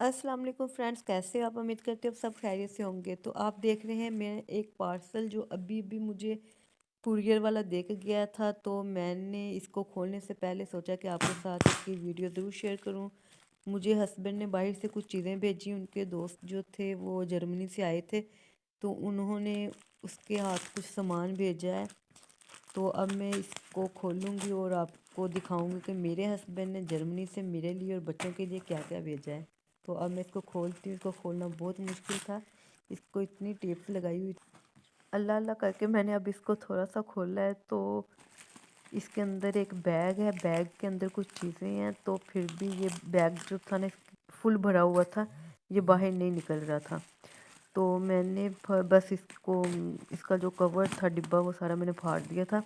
السلام علیکم فرینڈس، کیسے آپ؟ امید کرتے ہیں آپ سب خیریت سے ہوں گے۔ تو آپ دیکھ رہے ہیں میں ایک پارسل جو ابھی بھی مجھے کورئر والا دے کے گیا تھا، تو میں نے اس کو کھولنے سے پہلے سوچا کہ آپ کے ساتھ اس کی ویڈیو ضرور شیئر کروں۔ مجھے ہسبینڈ نے باہر سے کچھ چیزیں بھیجی، ان کے دوست جو تھے وہ جرمنی سے آئے تھے، تو انہوں نے اس کے ہاتھ کچھ سامان بھیجا ہے۔ تو اب میں اس کو کھولوں گی اور آپ کو دکھاؤں گی کہ میرے ہسبینڈ نے جرمنی سے میرے لیے اور بچوں کے لیے کیا کیا بھیجا ہے۔ تو اب میں اس کو کھولتی ہوں۔ اس کو کھولنا بہت مشکل تھا، اس کو اتنی ٹیپ لگائی ہوئی تھی۔ اللہ اللہ کر کے میں نے اب اس کو تھوڑا سا کھولا ہے، تو اس کے اندر ایک بیگ ہے، بیگ کے اندر کچھ چیزیں ہیں، تو پھر بھی یہ بیگ جو تھا نا فل بھرا ہوا تھا، یہ باہر نہیں نکل رہا تھا۔ تو میں نے بس اس کا جو کور تھا ڈبہ وہ سارا میں نے پھاڑ دیا تھا۔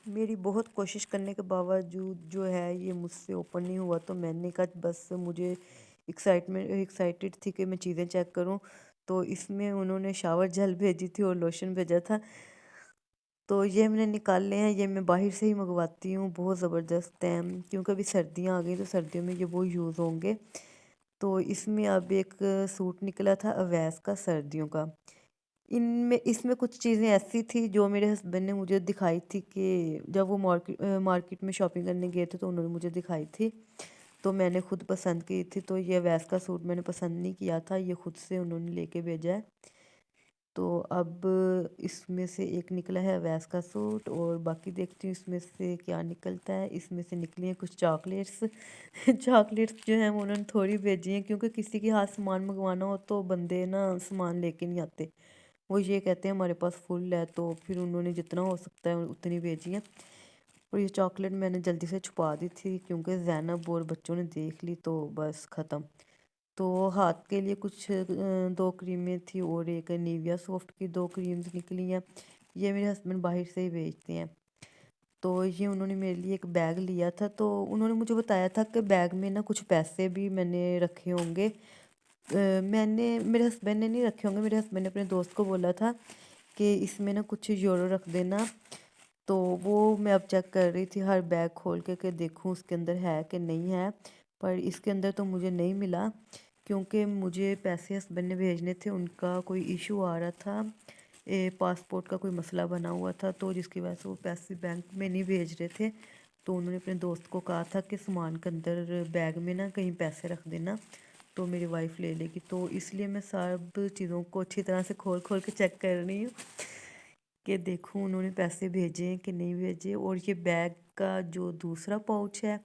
میری بہت کوشش کرنے کے باوجود جو ہے یہ مجھ سے اوپن نہیں ہوا، تو میں نے کہا بس مجھے ایکسائٹیڈ تھی کہ میں چیزیں چیک کروں۔ تو اس میں انہوں نے شاور جیل بھیجی تھی اور لوشن بھیجا تھا، تو یہ میں نے نکال لے ہیں۔ یہ میں باہر سے ہی منگواتی ہوں، بہت زبردست ہیں، کیونکہ ابھی سردیاں آ گئی تو سردیوں میں یہ وہ یوز ہوں گے۔ تو اس میں اب ایک سوٹ نکلا تھا اویس کا سردیوں کا۔ اس میں کچھ چیزیں ایسی تھی جو میرے ہسبینڈ نے مجھے دکھائی تھی کہ جب وہ مارکیٹ میں شاپنگ کرنے گئے تھے تو انہوں نے مجھے دکھائی تھی، تو میں نے خود پسند کی تھی۔ تو یہ اویس کا سوٹ میں نے پسند نہیں کیا تھا، یہ خود سے انہوں نے لے کے بھیجا ہے۔ تو اب اس میں سے ایک نکلا ہے اویس کا سوٹ، اور باقی دیکھتی ہوں اس میں سے کیا نکلتا ہے۔ اس میں سے نکلی ہیں کچھ چاکلیٹس چاکلیٹس جو ہیں وہ انہوں نے تھوڑی بھیجی ہیں، کیونکہ کسی کے ہاتھ سامان منگوانا ہو تو بندے نا سامان لے کے نہیں آتے، وہ یہ کہتے ہیں ہمارے پاس فل ہے، تو پھر انہوں نے جتنا ہو سکتا ہے اتنی بھیجی ہیں۔ اور یہ چاکلیٹ میں نے جلدی سے چھپا دی تھی، کیونکہ زینب اور بچوں نے دیکھ لی تو بس ختم۔ تو ہاتھ کے لیے کچھ 2 کریمیں تھی، اور ایک نیویا سافٹ کی 2 کریمز نکلی ہیں، یہ میرے ہسبینڈ باہر سے ہی بھیجتے ہیں۔ تو یہ انہوں نے میرے لیے ایک بیگ لیا تھا، تو انہوں نے مجھے بتایا تھا کہ بیگ میں نا کچھ پیسے بھی میں نے رکھے ہوں گے۔ میرے ہسبینڈ نے نہیں رکھے ہوں گے، میرے ہسبینڈ نے اپنے دوست کو بولا تھا کہ اس میں نا کچھ یورو رکھ دینا۔ تو وہ میں اب چیک کر رہی تھی ہر بیگ کھول کے کہ دیکھوں اس کے اندر ہے کہ نہیں ہے، پر اس کے اندر تو مجھے نہیں ملا، کیونکہ مجھے پیسے ہسبینڈ نے بھیجنے تھے، ان کا کوئی ایشو آ رہا تھا، پاسپورٹ کا کوئی مسئلہ بنا ہوا تھا، تو جس کی وجہ سے وہ پیسے بینک میں نہیں بھیج رہے تھے۔ تو انہوں نے اپنے دوست کو کہا تھا کہ سامان کے اندر بیگ میں نا کہیں پیسے رکھ دینا، تو میری وائف لے لے گی۔ تو اس لیے میں سب چیزوں کو اچھی طرح سے کھول کھول کے چیک کر رہی ہوں کہ دیکھوں انہوں نے پیسے بھیجے ہیں کہ نہیں بھیجے۔ اور یہ بیگ کا جو دوسرا پاؤچ ہے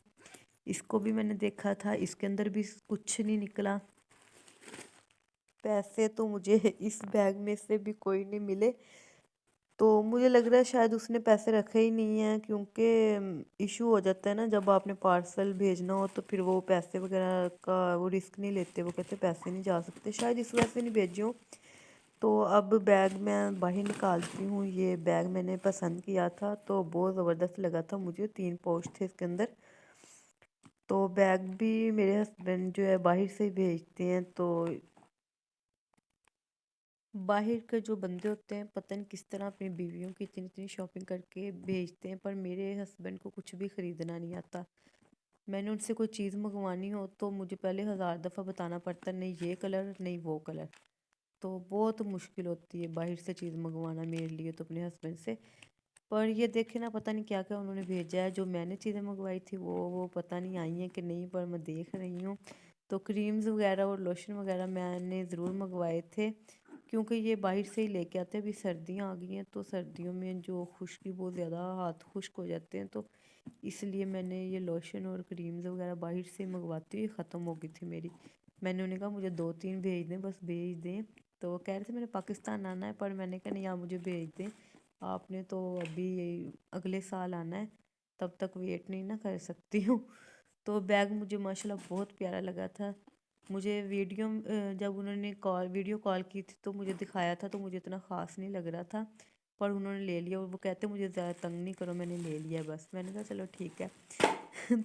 اس کو بھی میں نے دیکھا تھا، اس کے اندر بھی کچھ نہیں نکلا، پیسے تو مجھے اس بیگ میں سے بھی کوئی نہیں ملے۔ تو مجھے لگ رہا ہے شاید اس نے پیسے رکھے ہی نہیں ہیں، کیونکہ ایشو ہو جاتا ہے نا جب آپ نے پارسل بھیجنا ہو، تو پھر وہ پیسے وغیرہ کا وہ رسک نہیں لیتے، وہ کہتے پیسے نہیں جا سکتے، شاید اس وجہ سے نہیں بھیجی ہوں۔ تو اب بیگ میں باہر نکالتی ہوں۔ یہ بیگ میں نے پسند کیا تھا، تو بہت زبردست لگا تھا مجھے، 3 پاؤچ تھے اس کے اندر۔ تو بیگ بھی میرے ہسبینڈ جو ہے باہر سے ہی بھیجتے ہیں، تو باہر کے جو بندے ہوتے ہیں پتہ نہیں کس طرح اپنی بیویوں کی اتنی اتنی شاپنگ کر کے بھیجتے ہیں، پر میرے ہسبینڈ کو کچھ بھی خریدنا نہیں آتا۔ میں نے ان سے کوئی چیز منگوانی ہو تو مجھے پہلے 1000 دفعہ بتانا پڑتا ہے، نہیں یہ کلر نہیں وہ کلر، تو بہت مشکل ہوتی ہے باہر سے چیز منگوانا میرے لیے تو اپنے ہسبینڈ سے۔ پر یہ دیکھیں نا پتہ نہیں کیا کیا انہوں نے بھیجا ہے، جو میں نے چیزیں منگوائی تھی وہ پتہ نہیں آئی ہیں کہ نہیں، پر میں دیکھ رہی ہوں۔ تو کریمز وغیرہ اور لوشن وغیرہ میں نے ضرور منگوائے تھے، کیونکہ یہ باہر سے ہی لے کے آتے ہیں۔ ابھی سردیاں آ گئی ہیں تو سردیوں میں جو خشکی بہت زیادہ، ہاتھ خشک ہو جاتے ہیں، تو اس لیے میں نے یہ لوشن اور کریمز وغیرہ باہر سے منگواتی ہوئی ختم ہو گئی تھی میری۔ میں نے انہیں کہا مجھے 2-3 بھیج دیں، بس بھیج دیں، تو وہ کہہ رہے تھے میں نے پاکستان آنا ہے، پر میں نے کہا نہیں آپ مجھے بھیج دیں، آپ نے تو ابھی اگلے سال آنا ہے، تب تک ویٹ نہیں نہ کر سکتی ہوں۔ تو بیگ مجھے ماشاءاللہ بہت پیارا لگا تھا۔ مجھے جب انہوں نے ویڈیو کال کی تھی تو مجھے دکھایا تھا، تو مجھے اتنا خاص نہیں لگ رہا تھا، پر انہوں نے لے لیا، اور وہ کہتے مجھے زیادہ تنگ نہیں کرو، میں نے لے لیا بس۔ میں نے کہا چلو ٹھیک ہے۔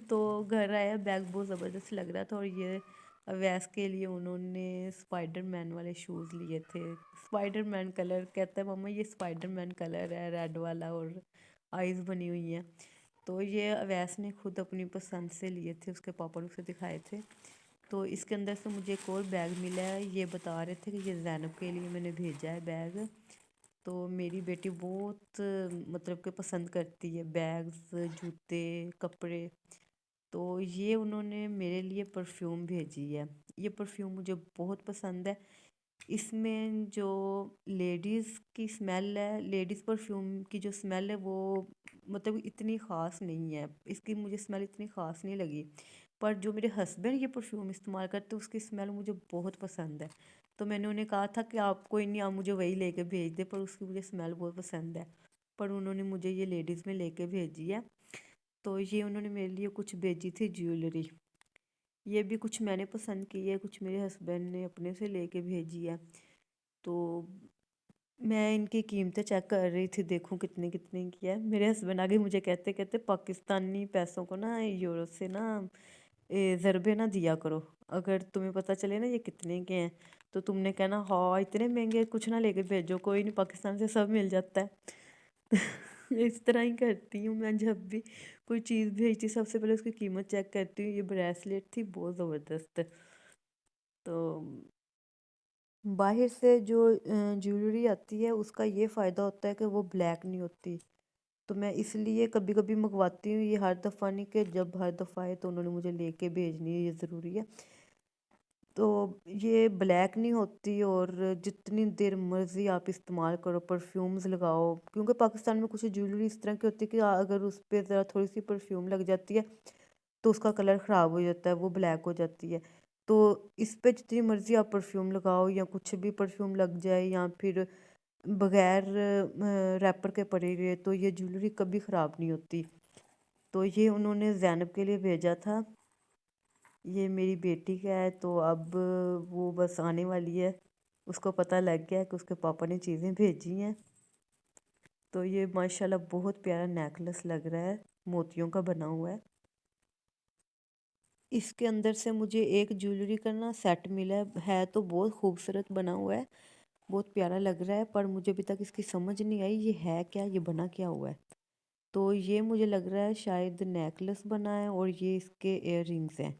تو گھر آیا، بیگ بہت زبردست لگ رہا تھا، اور یہ اویس کے لیے انہوں نے اسپائڈر مین والے شوز لیے تھے، اسپائڈر مین کلر، کہتا ہے مما یہ اسپائڈر مین کلر ہے ریڈ والا، اور آئیز بنی ہوئی ہیں۔ تو یہ اویس نے خود اپنی پسند سے لیے تھے، اس کے پاپا نے اسے دکھائے تھے۔ تو اس کے اندر سے مجھے ایک اور بیگ ملا ہے، یہ بتا رہے تھے کہ یہ زینب کے لیے میں نے بھیجا ہے بیگ۔ تو میری بیٹی بہت مطلب کہ پسند کرتی ہے بیگز، جوتے، کپڑے۔ تو یہ انہوں نے میرے لیے پرفیوم بھیجی ہے۔ یہ پرفیوم مجھے بہت پسند ہے۔ اس میں جو لیڈیز کی سمیل ہے، لیڈیز پرفیوم کی جو سمیل ہے وہ مطلب اتنی خاص نہیں ہے، اس کی مجھے سمیل اتنی خاص نہیں لگی۔ پر جو میرے ہسبینڈ یہ پرفیوم استعمال کرتے اس کی سمیل مجھے بہت پسند ہے۔ تو میں نے انہیں کہا تھا کہ آپ کوئی نہیں، آپ مجھے وہی لے کے بھیج دیں، پر اس کی مجھے سمیل بہت پسند ہے۔ پر انہوں نے مجھے یہ لیڈیز میں لے کے بھیجی ہے۔ تو یہ انہوں نے میرے لیے کچھ بھیجی تھی جیولری۔ یہ بھی کچھ میں نے پسند کی ہے، کچھ میرے ہسبینڈ نے اپنے سے لے کے بھیجی ہے۔ تو میں ان کی قیمتیں چیک کر رہی تھی، دیکھوں کتنے کتنے کی ہے۔ میرے ہسبینڈ آگے مجھے کہتے پاکستانی پیسوں کو نا یورو سے نا ضربے نہ دیا کرو، اگر تمہیں پتہ چلے نا یہ کتنے کے ہیں تو تم نے کہنا ہاں اتنے مہنگے، کچھ نہ لے کے بھیجو، کوئی نہیں پاکستان سے سب مل جاتا ہے۔ اس طرح ہی کرتی ہوں میں، جب بھی کوئی چیز بھیجتی سب سے پہلے اس کی قیمت چیک کرتی ہوں۔ یہ بریسلیٹ تھی بہت زبردست۔ تو باہر سے جو جیولری آتی ہے اس کا یہ فائدہ ہوتا ہے کہ وہ بلیک نہیں ہوتی، تو میں اس لیے کبھی کبھی منگواتی ہوں، یہ ہر دفعہ نہیں کہ جب ہر دفعہ آئے تو انہوں نے مجھے لے کے بھیجنی ہے، یہ ضروری ہے۔ تو یہ بلیک نہیں ہوتی، اور جتنی دیر مرضی آپ استعمال کرو، پرفیومز لگاؤ، کیونکہ پاکستان میں کچھ جیولری اس طرح کی ہوتی ہے کہ اگر اس پہ ذرا تھوڑی سی پرفیوم لگ جاتی ہے تو اس کا کلر خراب ہو جاتا ہے، وہ بلیک ہو جاتی ہے۔ تو اس پہ جتنی مرضی آپ پرفیوم لگاؤ، یا کچھ بھی پرفیوم لگ جائے، یا پھر بغیر ریپر کے پڑے ہوئے، تو یہ جیولری کبھی خراب نہیں ہوتی۔ تو یہ انہوں نے زینب کے لیے بھیجا تھا۔ یہ میری بیٹی کا ہے، تو اب وہ بس آنے والی ہے، اس کو پتہ لگ گیا کہ اس کے پاپا نے چیزیں بھیجی ہیں۔ تو یہ ماشاءاللہ بہت پیارا نیکلس لگ رہا ہے، موتیوں کا بنا ہوا ہے۔ اس کے اندر سے مجھے ایک جیولری کا نا سیٹ ملا ہے، تو بہت خوبصورت بنا ہوا ہے، بہت پیارا لگ رہا ہے، پر مجھے ابھی تک اس کی سمجھ نہیں آئی یہ ہے کیا، یہ بنا کیا ہوا ہے۔ تو یہ مجھے لگ رہا ہے شاید نیکلس بنا ہے، اور یہ اس کے ایئر رنگز ہیں۔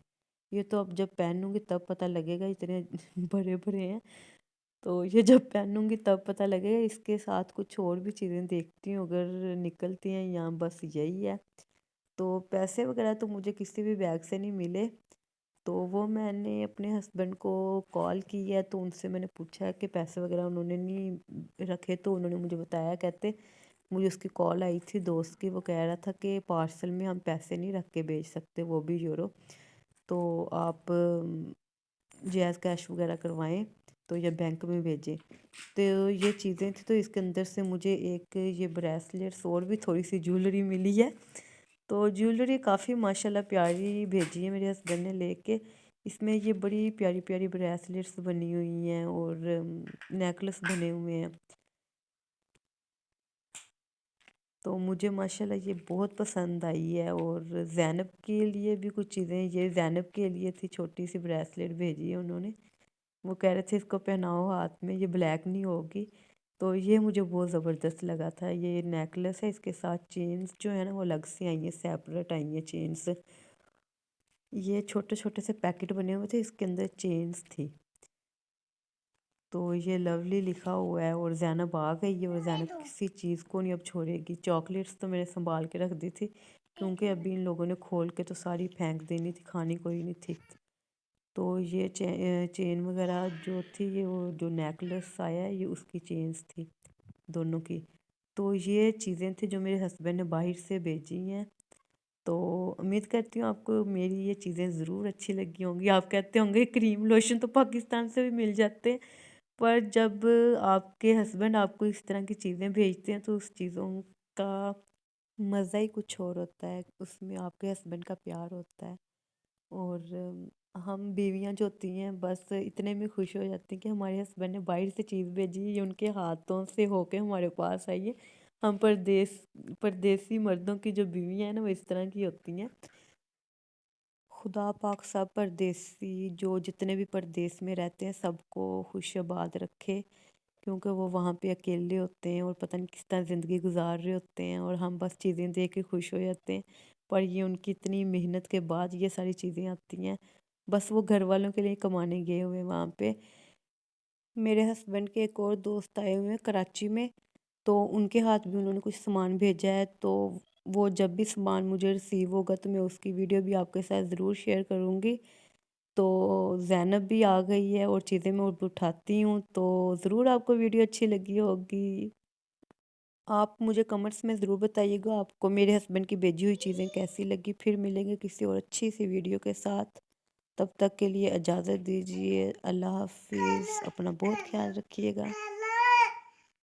یہ تو اب جب پہنوں گی تب پتہ لگے گا، اتنے بڑے بڑے ہیں، تو یہ جب پہنوں گی تب پتہ لگے گا۔ اس کے ساتھ کچھ اور بھی چیزیں دیکھتی ہوں اگر نکلتی ہیں، یہاں بس یہی ہے۔ تو پیسے وغیرہ تو مجھے کسی بھی بیگ سے نہیں ملے، تو وہ میں نے اپنے ہسبینڈ کو کال کی ہے، تو ان سے میں نے پوچھا ہے کہ پیسے وغیرہ انہوں نے نہیں رکھے، تو انہوں نے مجھے بتایا، کہتے مجھے اس کی کال آئی تھی دوست کی، وہ کہہ رہا تھا کہ پارسل میں ہم پیسے نہیں رکھ کے بھیج سکتے، وہ بھی یورو، تو آپ جیز کیش وغیرہ کروائیں تو یا بینک میں بھیجیں۔ تو یہ چیزیں تھیں، تو اس کے اندر سے مجھے ایک یہ بریسلیٹس اور بھی تھوڑی سی جیولری ملی ہے۔ تو جیولری کافی ماشاءاللہ پیاری بھیجی ہے میرے ہسبینڈ نے لے کے۔ اس میں یہ بڑی پیاری پیاری بریسلیٹس بنی ہوئی ہیں، اور نیکلس بنے ہوئے ہیں، تو مجھے ماشاءاللہ یہ بہت پسند آئی ہے۔ اور زینب کے لیے بھی کچھ چیزیں، یہ زینب کے لیے تھی، چھوٹی سی بریسلیٹ بھیجی ہے انہوں نے، وہ کہہ رہے تھے اس کو پہناؤ ہاتھ میں، یہ بلیک نہیں ہوگی، تو یہ مجھے بہت زبردست لگا تھا۔ یہ نیکلس ہے، اس کے ساتھ چینز جو ہے نا وہ الگ سے آئی ہیں، سیپریٹ آئی ہیں چینز، یہ چھوٹے چھوٹے سے پیکٹ بنے ہوئے تھے، اس کے اندر چینز تھی۔ تو یہ لولی لکھا ہوا ہے، اور زینب آ گئی ہے، اور زینب کسی چیز کو نہیں اب چھوڑے گی۔ چاکلیٹس تو میں نے سنبھال کے رکھ دی تھی، کیونکہ ابھی ان لوگوں نے کھول کے تو ساری پھینک دینی تھی، کھانی کوئی نہیں تھی۔ تو یہ چین وغیرہ جو تھی، یہ وہ جو نیکلس آیا ہے یہ اس کی چینز تھی دونوں کی۔ تو یہ چیزیں تھیں جو میرے ہسبینڈ نے باہر سے بھیجی ہیں۔ تو امید کرتی ہوں آپ کو میری یہ چیزیں ضرور اچھی لگی ہوں گی۔ آپ کہتے ہوں گے کریم لوشن تو پاکستان سے بھی مل جاتے ہیں، پر جب آپ کے ہسبینڈ آپ کو اس طرح کی چیزیں بھیجتے ہیں تو اس چیزوں کا مزہ ہی کچھ اور ہوتا ہے، اس میں آپ کے ہسبینڈ کا پیار ہوتا ہے۔ اور ہم بیویاں جو ہوتی ہیں بس اتنے میں خوش ہو جاتی ہیں کہ ہمارے ہسبینڈ نے باہر سے چیز بھیجی ہے، یہ ان کے ہاتھوں سے ہو کے ہمارے پاس آئی ہے۔ ہم پردیسی مردوں کی جو بیویاں ہیں نا وہ اس طرح کی ہوتی ہیں۔ خدا پاک سب پردیسی جو جتنے بھی پردیس میں رہتے ہیں سب کو خوش آباد رکھے، کیونکہ وہ وہاں پہ اکیلے ہوتے ہیں اور پتہ نہیں کس طرح زندگی گزار رہے ہوتے ہیں، اور ہم بس چیزیں دیکھ کے خوش ہو جاتے ہیں، پر یہ ان کی اتنی محنت کے بعد یہ ساری چیزیں آتی ہیں۔ بس وہ گھر والوں کے لیے کمانے گئے ہوئے ہیں وہاں پہ۔ میرے ہسبینڈ کے ایک اور دوست آئے ہوئے ہیں کراچی میں، تو ان کے ہاتھ بھی انہوں نے کچھ سامان بھیجا ہے، تو وہ جب بھی سامان مجھے ریسیو ہوگا تو میں اس کی ویڈیو بھی آپ کے ساتھ ضرور شیئر کروں گی۔ تو زینب بھی آ گئی ہے اور چیزیں میں اٹھاتی ہوں، تو ضرور آپ کو ویڈیو اچھی لگی ہوگی۔ آپ مجھے کمنٹس میں ضرور بتائیے گا آپ کو میرے ہسبینڈ کی بھیجی ہوئی چیزیں کیسی لگی۔ پھر ملیں گے کسی اور اچھی سی ویڈیو کے ساتھ، تب تک کے لیے اجازت دیجیے۔ اللہ حافظ، اپنا بہت خیال رکھیے گا۔